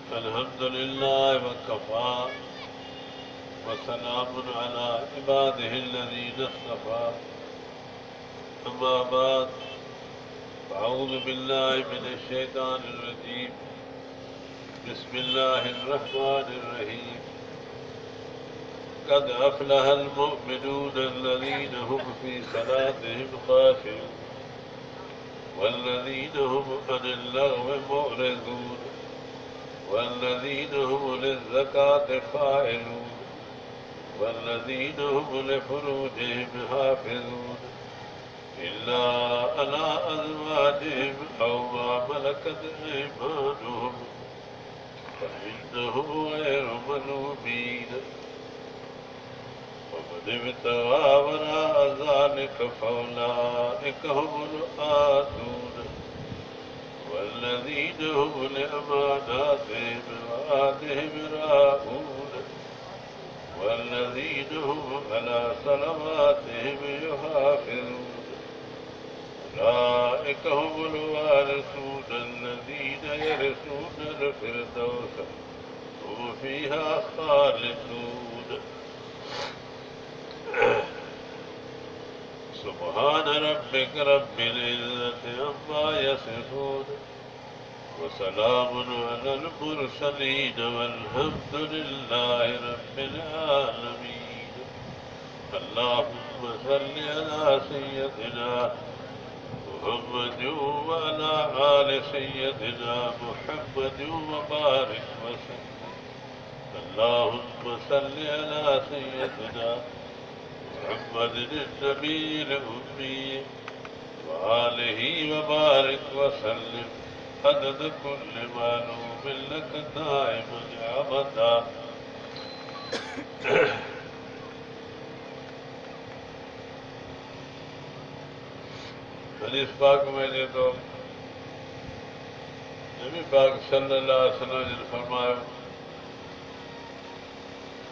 अल्हम्दुलिल्लाह वकफ़ा वसलामुन अला इबादिहिल्लज़ीना इस्तफ़ा अम्मा बाद अऊज़ु बिल्लाहि मिनश्शैतानिर रजीम बिस्मिल्लाहिर रहमानिर रहीम क़द अफ़लहल मुअमिनून अल्लज़ीना हुम फ़ी सलातिहिम ख़ाशिऊन वल्लज़ीना हुम अनिल लग़्वी मुअरिज़ून वल्लज़ीन हुम लिज़्ज़काति फ़ाइलून वल्लज़ीन हुम लिफ़ुरूजिहिम हाफ़िज़ून इल्ला अला अज़वाजिहिम औ मा मलकत अयमानुहुम फ़इन्नहुम ग़ैरु मलूमीन वमन इब्तग़ा वराअ ज़ालिक फ़उलाइक हुमुल आदून वल्लज़ीन हुम लिअमानातिहिम वअहदिहिम राऊन वल्लज़ीन हुम अला सलवातिहिम युहाफ़िज़ून उलाइक हुमुल वारिसून अल्लज़ीना यरिसूनल फ़िरदौस हुम फ़ीहा ख़ालिदून सुब्हान रब्बिक रब्बिल इज़्ज़ति अम्मा यसिफ़ून वसलामुन अलल मुरसलीन वल्हम्दुलिल्लाहि रब्बिल आलमीन अल्लाहुम्मा सल्लि अला सय्यदिना मुहम्मदिन व अला आलि सय्यदिना मुहम्मदिन व बारिक वसल्लिम अल्लाहुम्मा सल्लि अला सय्यदिना मुहम्मदिन नबील उम्मी व आलिहि व बारिक वसल्लिम अदद कुल्लि मालूमिन लक दाइमन अबदा हदीस पाक में जे तो नबी पाक सल्लल्लाहु अलैहि वसल्लम ने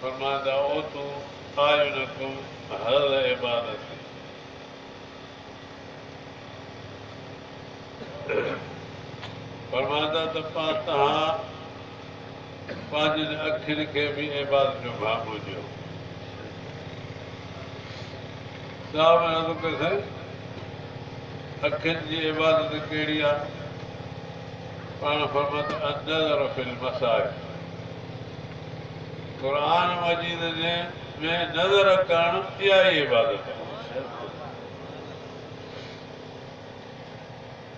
फरमाया ओ तू आयुनकुम हर इबादत फरमाया त तव्हां पंहिंजनि अखियुनि खे बि इबादत जो भाॻ ॾियो साहिब अखियुनि जी इबादत कहिड़ी आहे पाण फरमाया अंदर फिल मसाइल क़ुरान मजीद में नज़र करणु इहा ई इबादत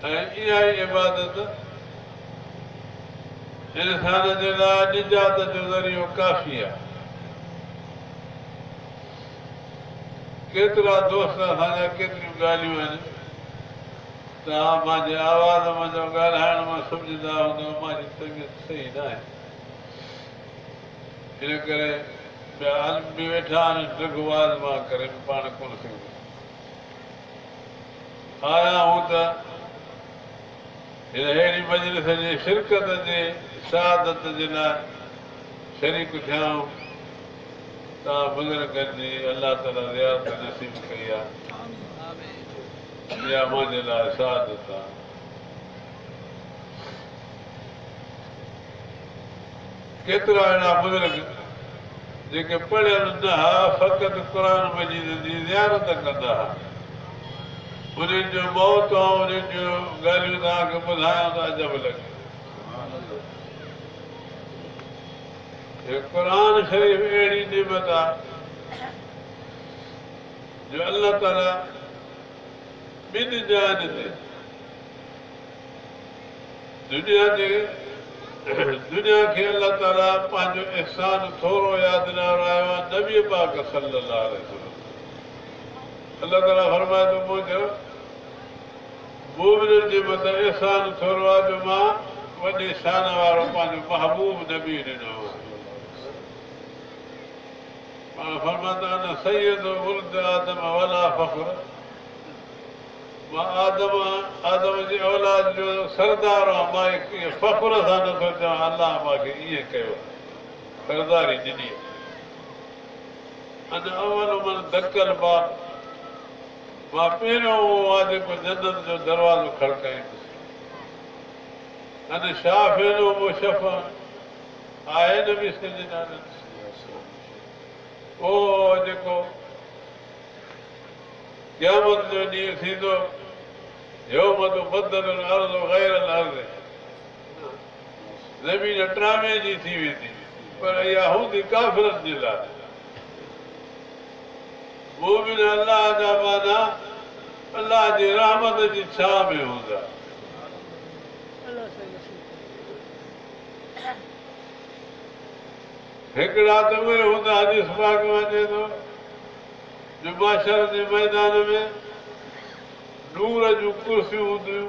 आहे ऐं इहा ई इबादत इंसान जे लाइ निजात जो ज़रियो काफ़ी आहे केतिरा दोस्त असांजा केतिरियूं ॻाल्हियूं आहिनि तव्हां मुंहिंजे आवाज़ मुंहिंजो ॻाल्हाइण मां सम्झंदा हूंदव मुंहिंजी तबियत सही न आहे इन करे ॿिया आलम बि वेठा आहिनि ड्रगवाज़ मां करे बि पाण कोन सघूं आया हूं त हिन अहिड़ी मजलिस जे शिरकत जे शहादत जे लाइ शरीक थियाऊं तव्हां बुज़ुर्गनि जी अलाह ताला ज़ियारत नसीब कई आहे इहा मुंहिंजे लाइ शहादत आहे केतिरा अहिड़ा बुज़ुर्ग जेके पढ़ियल न हुआ फ़क़ति क़ुर मजीद जी ज़ियारत कंदा हुआ उन्हनि जो मौत ऐं उन्हनि जूं ॻाल्हियूं तव्हांखे ॿुधायां त अजब लॻे क़ुर शरीफ़ अहिड़ी नेमत आहे जो अल्लाह ताला ॿिनि जहान ते दुनिया खे अल्लाह ताला पंहिंजो एहसान थोरो यादि न रहायो आहे नबी पाक सल्लल्लाहु अलैहि वसल्लम। अल्लाह ताला फरमाए थो मुंहिंजो मोमिननि जे मथां एहसान थोरो आहे जो मां वॾे शान वारो पंहिंजो महबूब नबी ॾिनो। मां फरमाईंदो आहियां सैयद वुल्द आदम वला फ़ख्र, मां आदम जी औलाद जो सरदार आहियां। मां फ़ख्र सां नथो चवां, अलाह मूंखे ईअं कयो, सरदारी ॾिनी। अञा अवल मन धकल बार, मां पहिरियों उहो आहे जेको जन्नत जो दरवाज़ो खड़काईंदुसि। अने छा फेरो उहो शफ़ आहे न बि सिंध उहो जेको क़यामत जो ॾींहुं थींदो, यौम तुबद्दलु अल-अर्ज़ु ग़ैर अल-अर्ज़, ज़मीन टिरामे जी थी वेंदी, पर इहा हूंदी काफ़िरनि जे लाइ। मोमिन अलाह जा माना अलाह जी रहमत जी छांव में हूंदा। हिकिड़ा त उहे हूंदा, हदीस पाक में अचे थो जो माशर जे मैदान में नूर जूं कुर्सियूं हूंदियूं,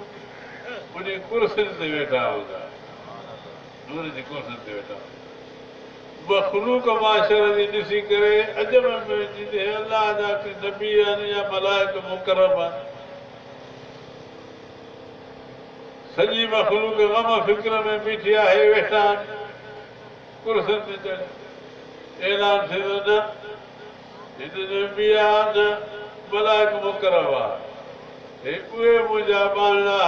उन कुर्सियुनि ते वेठा हूंदा, नूर जी कुर्सियुनि ते वेठा। मख़लूक माशर जी ॾिसी करे अजब में जिते अलाह जा नबी आहिनि या मलाइक मुकरम आहिनि, सॼी मख़लूक ग़म फ़िक्र में बीठी आहे, वेठा आहिनि कुर्सियुनि ते चढ़े। ऐलान थींदो न हिन नबी आहे न मलाइक मुकरम आहे, हे उहे मुंहिंजा ॿारड़ा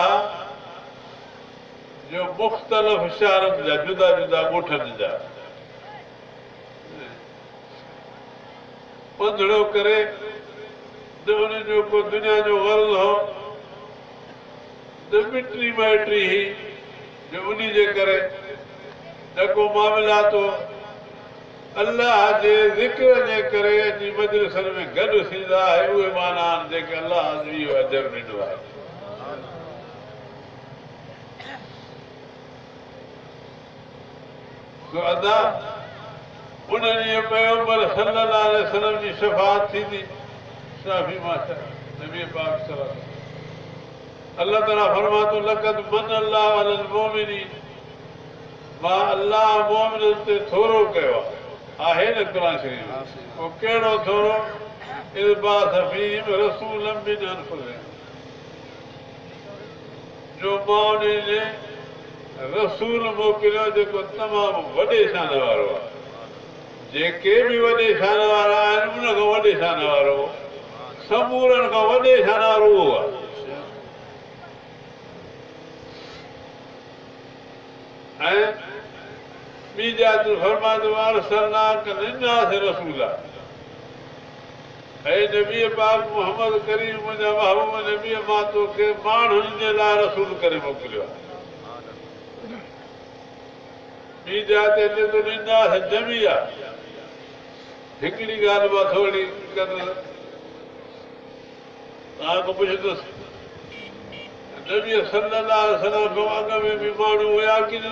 जो मुख़्तलिफ़ शहरनि जा जुदा जुदा ॻोठनि जा पंधड़ो करे न उन्हनि जो को दुनिया जो ग़र्ज़ हो न मिटी माइटी ही जो उन जे करे न को मामलात हो, अल्लाह जे ज़िक्र जे करे अची मजलिसनि में गॾु थींदा आहे। उहे माना आहिनि जेके अल्लाह जो इहो अजर ॾिनो आहे। सो अदा उन ॾींहुं पैगंबर सल्लल्लाहु अलैहि वसल्लम जी शफ़ाअत थींदी। शाफ़ी माशर नबी पाक सल्लल्लाहु अलैहि वसल्लम। अल्लाह ताला फरमातो लक़द मन अल्लाहु अलल मुमिनीन, मां अल्लाह मोमिननि ते थोरो कयो आहे न क़ुरान शरीफ़। पोइ कहिड़ो थोरो? इज़ बअस फ़ीहिम रसूलन मिन अनफ़ुसिहिम, जो मां उन जे रसूल मोकिलियो जेको तमामु वॾे शान वारो आहे। जेके बि वॾे शान वारा आहिनि उन खां वॾे शान वारो, समूरनि खां वॾे शान वारो उहो आहे। ऐं ॿी जात फरमाईंदो अरसलनाक लिन्नास रसूला, ऐं नबी पाक मोहम्मद करीम मुंहिंजा महबूब नबी, मां तोखे माण्हुनि जे लाइ रसूल करे मोकिलियो आहे। ॿी जात अचे थो लिन्नास जमीआ। हिकिड़ी ॻाल्हि मां थोरी तव्हांखां पुछंदुसि, नबी सल्लल्लाहु अलैहि वसल्लम खां अॻ में बि माण्हू हुया कि न?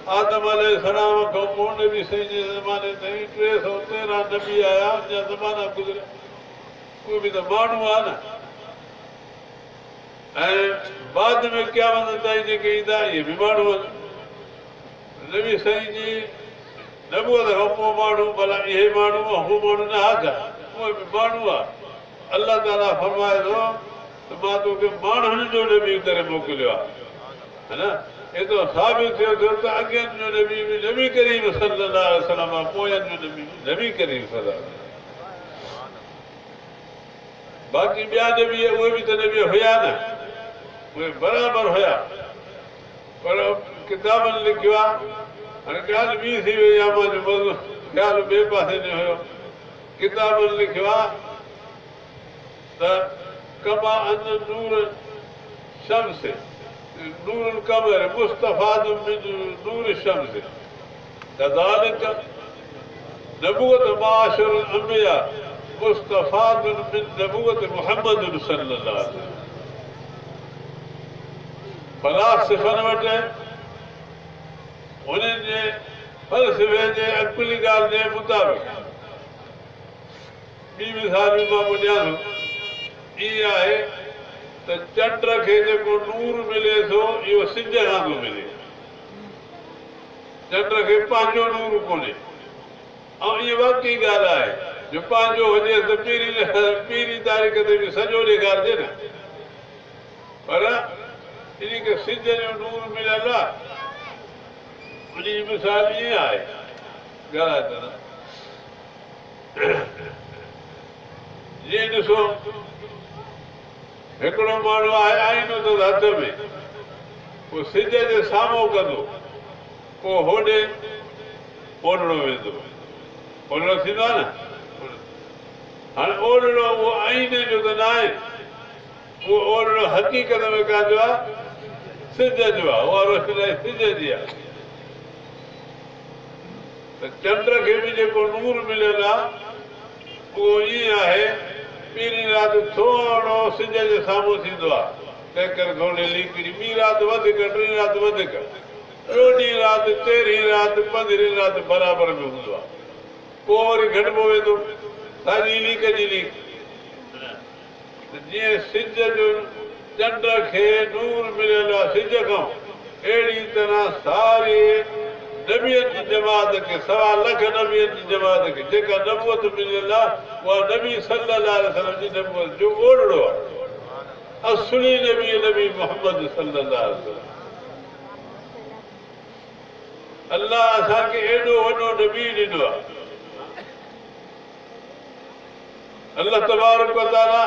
आदम अलैहिस्सलाम खां पोइ नबी साईं जे ज़माने ताईं 313 नबी आया, अञा ज़माना गुज़रिया, उहे बि त माण्हू आहे न। ऐं बाद में क़यामत ताईं जेके ईंदा इहे बि माण्हू आहिनि। नबी साईं जी नबूअत खां पोइ माण्हू, भला इहे माण्हू हू माण्हू न हा छा? उहे बि माण्हू आहे। अल्लाह ताला फरमाए थो त मां तोखे माण्हुनि जो नबी करे मोकिलियो आहे, है न। एतिरो साबित थियो त अॻियनि जो नबी बि नबी करीम सल्लल्लाहु अलैहि वसल्लम आहे, पोयनि जो नबी नबी करीम सल्लल्लाहु अलैहि वसल्लम। बाक़ी ॿिया नबी उहे बि त नबी हुया न, उहे बराबरि हुया, पर किताबनि लिखियो आहे। हाणे ॻाल्हि ॿी थी वई आहे, मुंहिंजो मज़ो ख़्यालु ॿिए पासे न हुयो। किताबनि लिखियो आहे त कमा अन नूर शम्स नूर कमर मुस्तफ़ाद मिन नूर शम्स कज़ालिक नबूवत माशरुल अंबिया व मुस्तफ़ादुन मिन नबुवत मुहम्मद सल्लल्लाहु अलैहि वसल्लम। फलासफ़नि वटि उन्हनि जे फ़लसफ़े जे अकुली ॻाल्हि जे मुताबिक़ ॿी मिसाल बि मां ॿुधायां थो, इहा आहे त चंड खे जेको नूर मिले थो इहो सिज खां थो मिले। चंड खे पंहिंजो नूर कोन्हे, ऐं इहा वाक़ई ॻाल्हि आहे जो पंहिंजो हुजे त पहिरीं तारीख़ ते बि सॼो ॾेखारिजे न, पर इन खे सिज जो नूर मिलियल आहे। उन जी मिसाल ईअं आहे, ॻाल्हाए त जीअं ॾिसो हिकिड़ो माण्हू आहे आईनो अथसि हथ में, पोइ सिज जे साम्हूं कंदो, पोइ होॾे ओलड़ो वेंदो, ओलड़ो थींदो आहे न। हाणे ओलड़ो उहो आईने जो त न आहे, उहो ओलड़ो हक़ीक़त में कंहिंजो आहे, सिज जो आहे, उहा रोशनी सिज जी आहे। त चंड खे बि जेको नूर मिलियल आहे उहो ईअं आहे, पहिरीं राति थोरो सिज जे साम्हूं थींदो आहे, तंहिं करे थोरी लीकड़ी, ॿी राति वधीक, टी राति वधीक, टियों राति, तेरहीं राति, 15 राति बराबरि में हूंदो आहे, पोइ वरी घटिबो वेंदो, साॼी लीक जी लीक। जीअं सिज जो चंड खे नूर मिलियल आहे सिज खां, अहिड़ी तरह सारी नबियनि जी जमात खे, 1.25 लख नबियनि जी जमात खे जेका नबूअत मिलियल आहे, उहा नबी सल्लल्लाहु अलैहि वसल्लम जी नबूअत जो ओड़ो आहे, असली नबी मोहम्मद सल्लल्लाहु अलैहि वसल्लम। अल्लाह असांखे एॾो वॾो नबी ॾिनो आहे। अल्लाह तबारक व तआला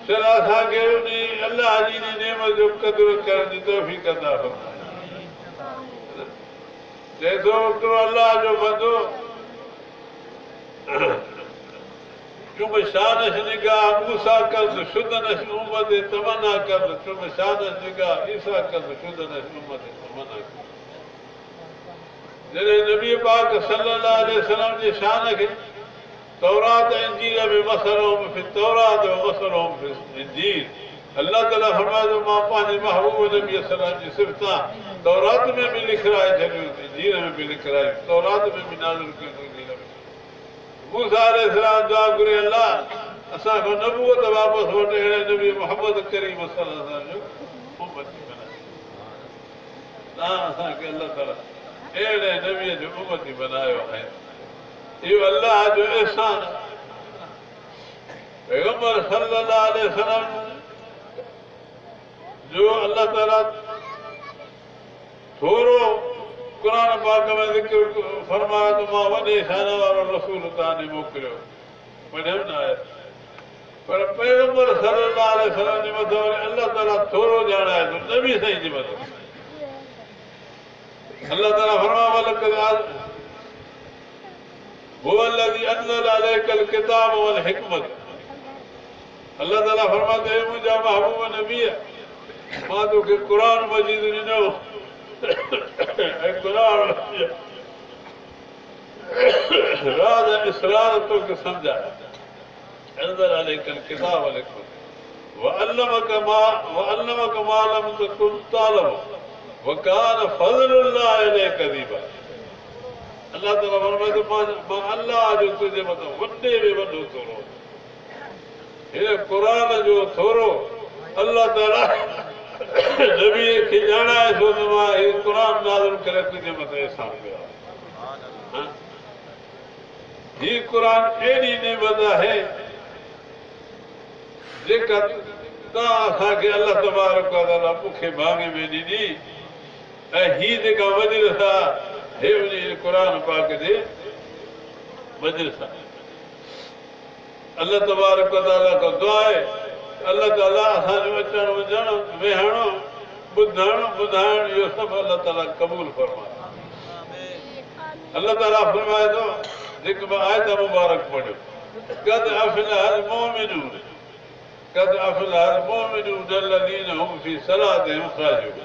सिर्फ़ असांखे उन अल्लाह जी नेमत जो क़दुरु करण जी तौफ़ीक़ अता फ़रमाए। चए थो हिकिड़ो अल्लाह जो बंदो चुम शानश निगाह मूसा कर्द शुदनश उम्मत तमन्ना कर्द, चुम शानश निगाह ईसा कर्द शुदनश उम्मत तमन्ना कर्द। जॾहिं नबी पाक सल्लल्लाहु अलैहि वसल्लम जी शान खे तौरात इंजील में मसलहुम फी तौरात व मसलहुम फी इंजील, अल्लाह ताला फरमाए थो मां पंहिंजे महबूब नबी सल्लल्लाहु जी सिफ़तां तौरात में बि लिखाए छॾियूं, इंजील में बि लिखायूं, तौरात में बि नाज़िल कयूं, इंजील में। मूसा अलैहिस्सलाम दुआ घुरे, अल्लाह असांखां नबूअत वापसि वठि, अहिड़े नबी मोहम्मद करीम सल्लल्लाहु अलैहि वसल्लम जो उम्मती बनाए। तव्हां असांखे अल्लाह ताला अहिड़े नबीअ जो उम्मती बनायो आहे, इहो अल्लाह जो एहसान आहे। पैगंबर सल्लल्लाहु अलैहि वसल्लम जो अल्लाह ताला थोरो क़ुर पाक में ज़िक्र फरमाए त मां वॾे शान वारो रसूल तव्हां ॾे मोकिलियो, वॾियो न आहे, पर पैगंबर सल्लल्लाहु अलैहि वसल्लम जे मथां वरी अल्लाह ताला थोरो ॼाणाए थो नबी साईं जे मथां। अल्लाह ताला फरमाए हुव अल्लज़ी अनज़ल अलैकल किताब वल हिकमत। अल्लाह ताला फरमाए थो, हे मुंहिंजा महबूब नबी, मां तोखे क़ुर मजीद ॾिनो ऐं क़ुर राज़ इसरार तोखे सम्झायो। अनज़ल अलैकल किताब वल हिकमत व अल्लमक मा लम तकुन तालम व कान फज़लुल्लाहि अलैका अज़ीमा। अल्लाह ताला फरमाए थो मां अल्लाह जो तुंहिंजे मथां वॾे में वॾो थोरो, हिन क़ुर जो थोरो अल्लाह ताला नबी खे ॼाणाए थो त मां हीउ क़ुर नाज़िल करे तुंहिंजे मथां एहसान कयो आहे। हीउ क़ुर अहिड़ी नेमत आहे जेका तव्हां असांखे अल्लाह तबारक व तआला मूंखे भाङे में ॾिनी, ऐं हीअ जेका मजलिस आहे हे उन क़ुर पाक जे मजलिस आहे। अल्लाह तबारक व तआला खां दुआ आहे, अल्लाह ताला असांजो अचणु वञणु वेहणु ॿुधणु ॿुधाइणु इहो सभु अल्लाह ताला क़बूल फरमाए। अल्लाह ताला फरमाए थो, जेके मां आयत मुबारक पढ़ियो, क़द अफ़लहल मुमिनून क़द अफ़लहल मुमिनून अल्लज़ीना हुम फ़ी सलातिहिम ख़ाशिऊन।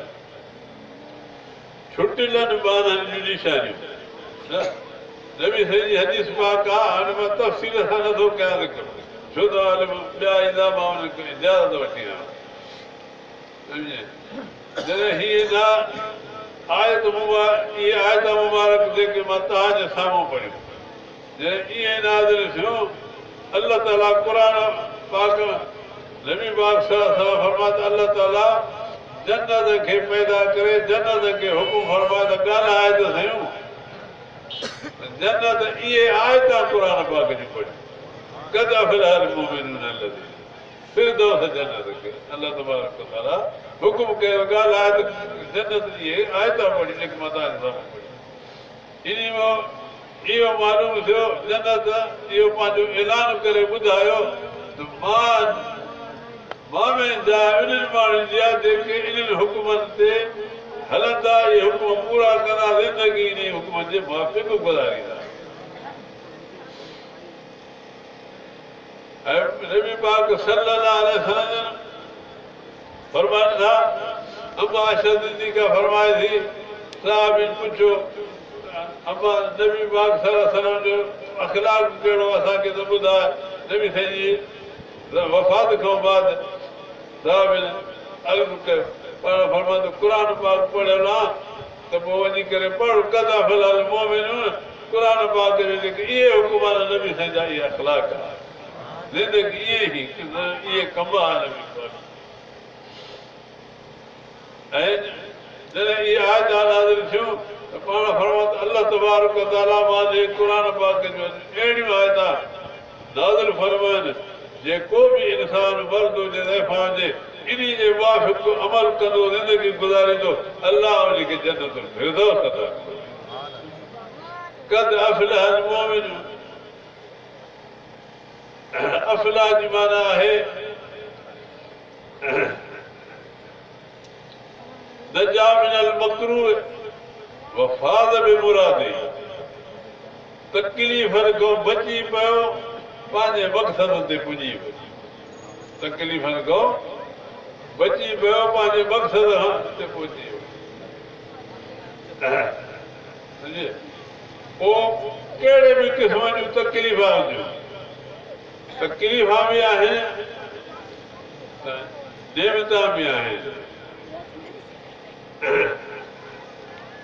छुटियलनि ॿारनि जूं निशानियूं, नबी सॼी हदीस पाक आहे, हाणे मां तफ़सील सां नथो कयां ज़िक्र, छो त हाणे ॿिया ईंदा मां हुनखे इजाज़त वठी आहियां। जॾहिं हीअ न आयत इहे आयत मुबारक जेके मां तव्हांजे साम्हूं पढ़ियूं, जॾहिं इएं नाज़िल थियो, अलाह ताला क़ुर पाक नबी पाक फरमाए त अलाह ताला जन्नत खे पैदा करे जन्नत खे हुकुम फरमाए त ॻाल्हाए त सयूं जन्नत इहे आयत क़ुर पाक जी पढ़ी कदा फ़िलहाल मोमिनून अलज़ी फिरदौस जन्नत खे अलाह तबारक व तआला हुकुम कयो ॻाल्हाए त जन्नत इहे आयत पढ़ी जेके मां तव्हांजे साम्हूं पढ़ी। इन में इहो मालूम थियो जन्नत इहो पंहिंजो ऐलान करे ॿुधायो त मां में जा इन्हनि माण्हुनि जा जेके इन्हनि हुकुमनि ते हलंदा, इहे हुकुम पूरा कंदा, ज़िंदगी इन हुकुम जे मुआफ़िक़ गुज़ारींदा। ऐं नबी पाक सल्लल्लाहु अलैहि वसल्लम फरमाइनि था, अम्मा आयशा सिद्दीक़ा फरमाए थी, साहबीन पुछो अम्मा नबी पाक सल्लल्लाहु अलैहि वसल्लम जो अख़लाक़ कहिड़ो असांखे त ॿुधाए। नबी साईं जी वफ़ात खां बाद साहबीन अर्ज़ु कयो, फरमाए त क़ुर पाक पढ़ियल आहे त पोइ वञी करे पढ़ कदा फ़िलहाल मोमिनून क़ुर पाक जो जेके इहे हुकुम आहिनि नबी साईं जा इहे अख़लाक़ आहे, ज़िंदगी इहे ई इहे कम आहे नबी पाक। ऐं जॾहिं इहे आयत नाज़िल थियूं त पाण फरमाए त अलाह तबारक व तआला मां जे क़ुर पाक जो अहिड़ियूं आयत नाज़िल फरमाइनि जेको बि इंसान मर्द हुजे ज़ैफ़ा हुजे इन जे मुआफ़िक़ अमल कंदो, ज़िंदगी गुज़ारींदो, अलाह उनखे जन्नत फिरदौस अता कंदो। कद अफ़लहल मोमिनून, अफ़लाह जी माना आहे नजा मिनल मकरूह व फाज़ बिमुरादी, तकलीफ़नि खां बची पियो पंहिंजे मक़सद ते पुॼी वियो, तकलीफ़नि खां बची पियो पंहिंजे मक़सद ते पहुची वियो। पोइ कहिड़े बि क़िस्म जूं तकलीफ़ा हुजूं, तकलीफ़ा बि आहिनि नेमता बि आहिनि,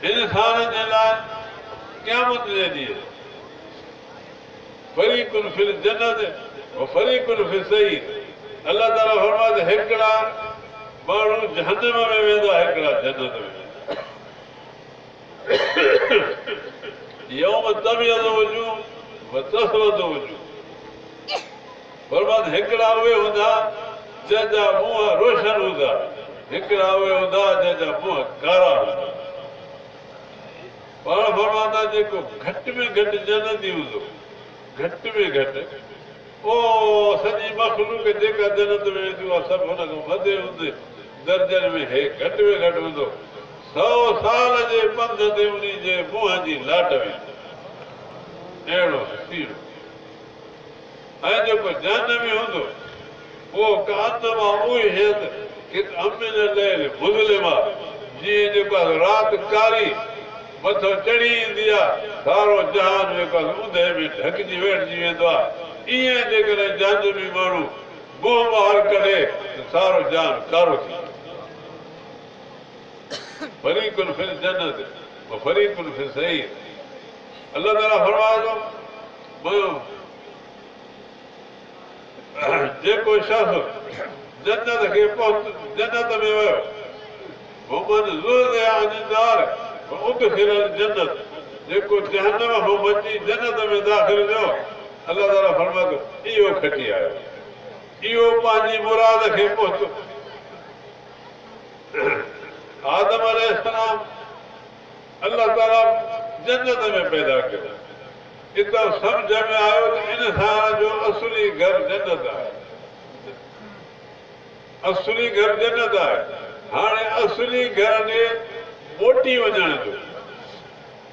इंसान जे लाइ क़यामत जे ॾींहुं फरीक़ुन फिल जन्नत व फरीक़ुन फिल सईर, अलाह ताला फरमाए त हिकिड़ा माण्हू जहन्नम में वेंदा, हिकिड़ा जन्नत में वेंदा। यौम तबियज़ वजूह व तस्वद वजूह, फरमाए त हिकिड़ा उहे हूंदा जंहिंजा मुंहं रोशन हूंदा, हिकिड़ा उहे हूंदा जंहिंजा मुंहं कारा हूंदा। पाण फरमाईंदा जेको घटि में घटि जन्नती हूंदो, घटि में घटि ओ सॼी मख़लूक जेका जन्नत में वेंदियूं आहे सभु हुन खां वधे हूंदे दर्जनि में हे घटि में घटि हूंदो 100 साल जे पंध ते उन जे मुंहं जी लाट वेंदी, अहिड़ो सीरो। ऐं जेको जहन्नम में हूंदो उहो कानमा उहे हेत कि अमिन लैल मुज़लिमा, जीअं जेको राति कारी मथो चढ़ी ईंदी आहे, सारो जहान जेको ऊंदहि में ढकिजी वेठिजी वेंदो आहे, ईअं जेकॾहिं जहन्नमी माण्हू मुंहुं ॿाहिरि कढे त सारो जहान कारो थी वेंदो। फरीक़ुन फिल जन्नत व फरीक़ुन फिल सईर, अलाह ताला फरमाए थो जेको शख़्स जन्नत खे जन्नत में वियो, मोहम्मद ज़ुरया अनिदार उदखिलल जन्नत, जेको जहन्नम खां बची जन्नत में दाख़िल थियो, अलाह ताला फरमाए थो इहो खटी आयो, इहो पंहिंजी मुराद खे पहुतो। आदम अलैहिस्सलाम अलाह ताला जन्नत में पैदा कयो, इतां सम्झ में आयो त इंसान जो असली घर जन्नत आहे, असली घर जन्नत आहे। हाणे असली घर ॾे मोटी वञण जो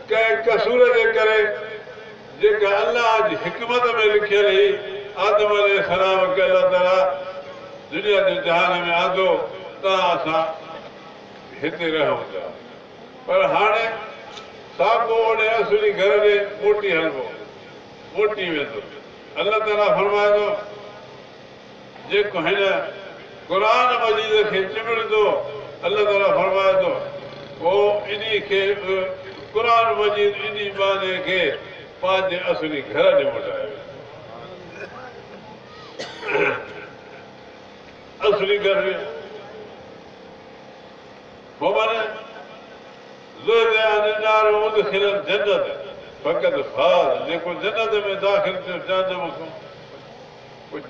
कंहिं कसूर जे करे जेका अलाह जी हिकमत में लिखियल हुई, आदम अलैहिस्सलाम खे अलाह ताला दुनिया जे जहान में आंदो त असां हिते रहूं था, पर हाणे साॻियो ओॾे असली घर ॾे मोटी हलबो, मोटी वेंदो। अल्लाह ताला फरमाए थो जेको हिन क़ुर मजीद खे चिमिड़ंदो, अल्लाह ताला फरमाए थो पोइ इन खे क़ुर मजीद इन बाने खे पंहिंजे असली घर ॾे मोटाए असली घर में जन्नत फ़क़त फाज़, जेको जन्नत में दाख़िल थियो जहन्नम खां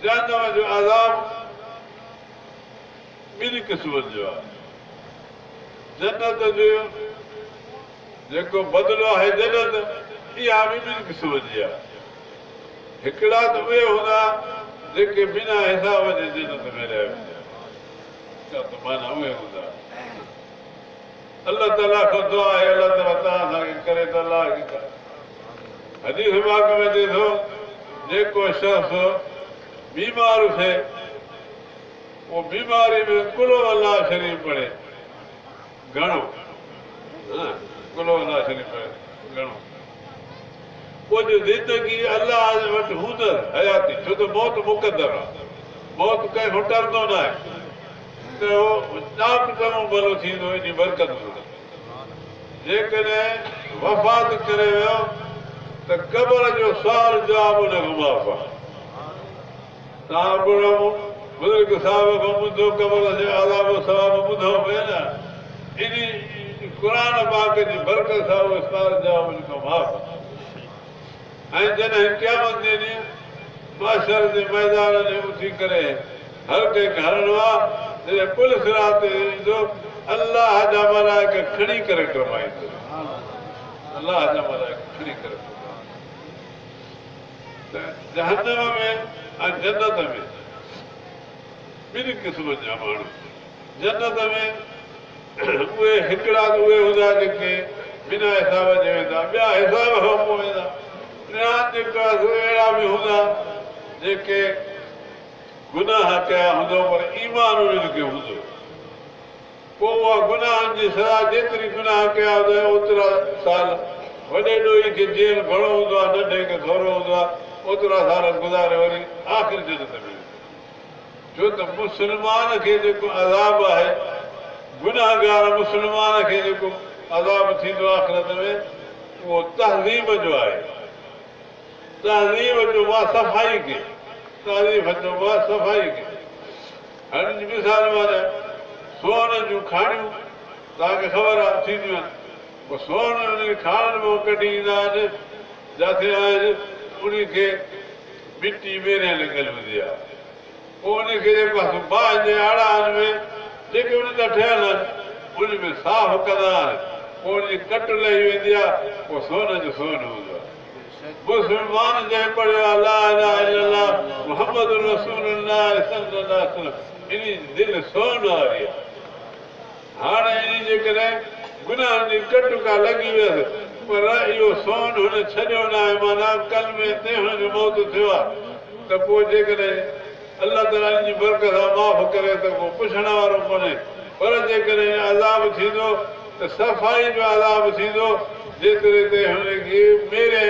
जहन्नम जो अज़ाब ॿिनि क़िस्मनि जो आहे। जन्नत जो जेको बदिलो आहे जन्नत इहा बि ॿिनि क़िस्मनि जी आहे। हिकिड़ा त उहे हूंदा जेके बिना हिसाब जे जन्नत में रहिया वेंदा, माना उहे हूंदा। अल्लाह ताला खां दुआ आहे अल्लाह ताला तव्हां असांखे करे त अलाह हदीस पाक में अचे थो जेको शख़्स बीमार थिए उहो बीमारी में कुलो अलाह शरीफ़ पढ़े घणो, कुलो अलाह शरीफ़ पढ़े घणो कुझु ज़िंदगी अलाह वटि हूंदड़ हयाती, छो त मौत मुक़दर आहे, मौत कंहिंखां डरंदो न आहे त उहो नाक चङो भलो थींदो, एॾी बरकत हूंदी। जेकॾहिं वफ़ात करे वियो त क़बर जो सुवाल जवाब हुनखां माफ़ आहे। तव्हां बुज़ुर्ग साहिब खां ॿुधो क़बर जे आज़ाब सवाब ॿुधो पिए न, इन क़ुर पाक जी बरकत सां उहो सुवाल जवाब हुनखां माफ़ आहे। ऐं जॾहिं क़यामत जे ॾींहुं माशर जे मैदान में उथी करे हर कंहिंखे हलणो आहे, जॾहिं पुलिस रात ईंदो अलाह जा मलाइका खणी करे टमाईंदो, अलाह जा मलाइका खणी करे जहन्नम में ऐं जन्नत में ॿिनि क़िस्मनि जा माण्हू। जन्नत में उहे हिकिड़ा त उहे हूंदा जेके बिना हिसाब जे वेंदा, ॿिया हिसाब खां पोइ वेंदा। जेका अहिड़ा बि हूंदा जेके गुनाह कया हूंदो पर ईमान उन्हनि खे हूंदो, पोइ उहा गुनाहनि जी सज़ा जेतिरी गुनाह कया हूंदा ओतिरा साल, वॾे ॾोही खे जेल घणो हूंदो आहे, नंढे खे थोरो हूंदो आहे, ओतिरा साल गुज़ारे वरी आख़िर जन्नत में। छो त मुस्लमान खे जेको अज़ाब आहे, गुनाहगार मुस्लमान खे जेको अज़ाब थींदो आख़िरत में, उहो तहज़ीब जो आहे। तहज़ीब जो मां सफ़ाई खे, तहज़ीब जो मां सफ़ाई खे। हाणे जी मिसाल माना सोन जूं खाणियूं तव्हांखे ख़बर आहे थींदियूं आहिनि, पोइ सोन उन खाणनि मां कढी ईंदा आहिनि, जिथे आहिनि उन खे मिटी मेरे लॻल हूंदी आहे। पोइ उनखे जेको बाहि जे आड़ानि में जेके उन जा ठहियल आहिनि उन में साफ़ कंदा आहिनि, पोइ उनजी कट लही वेंदी आहे, पोइ सोन जो सोन हूंदो आहे। मुस्लमान जंहिं पढ़ियो आहे ला इलाहा इल्लल्लाह मुहम्मद रसूलुल्लाह सल्लल्लाहु अलैहि वसल्लम, इन दिलि सोन वारी आहे। हाणे इन जेकॾहिं गुनाहनि जी कट का लॻी वियसि पर इहो सोन हुन छॾियो न आहे, माना कल में ते हुनजो मौत थियो आहे, त पोइ जेकॾहिं अलाह ताला इन जी बरकत सां माफ़ करे त पोइ पुछण वारो कोन्हे। पर जेकॾहिं अज़ाब थींदो त सफ़ाई जो अज़ाब थींदो, जेतिरे ते हुनखे मेरे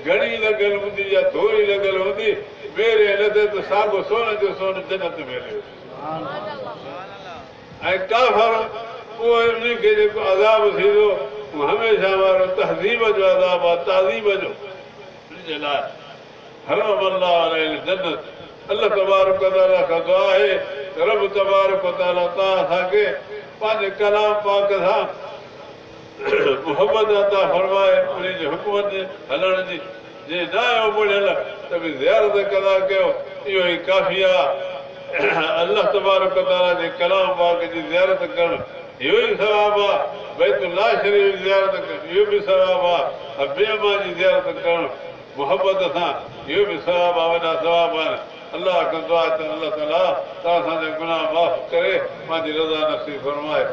घणी लॻल हूंदी या थोरी लॻल हूंदी, मेरे न थिए त साॻियो सोन जो सोन जन्नत में रहियो। ऐं काफ़र उहो उनखे जेको अज़ाब थींदो उहो हमेशह वारो तहज़ीब जो अज़ाब आहे, तहज़ीब जो। इनजे लाइ हरम अल्लाह अलैहि जन्नत। अल्लाह तबारक व तआला खां दुआ आहे त रब तबारक व तआला तव्हां असांखे पंहिंजे कलाम पाक सां मुहबत अता फरमाए, उन जे हुकमनि जे हलण जी। जे न आहियो पढ़ियल त बि ज़ियारत कंदा कयो, इहो ई काफ़ी आहे। अल्लाह तबारक व तआला जे कलाम पाक जी ज़ियारत करणु इहो ई सवाबु आहे, बैतुल्लाह शरीफ़ जी ज़ियारत करणु इहो बि सवाबु आहे, बेमा जी ज़ियारत करणु मुहबत सां इहो बि सवाबु आहे, वॾा सवाबु आहिनि। अल्लाह खां दुआ त अल्लाह ताला तव्हां असांजा गुनाह माफ़ करे पंहिंजी रज़ा नसीब फरमाए।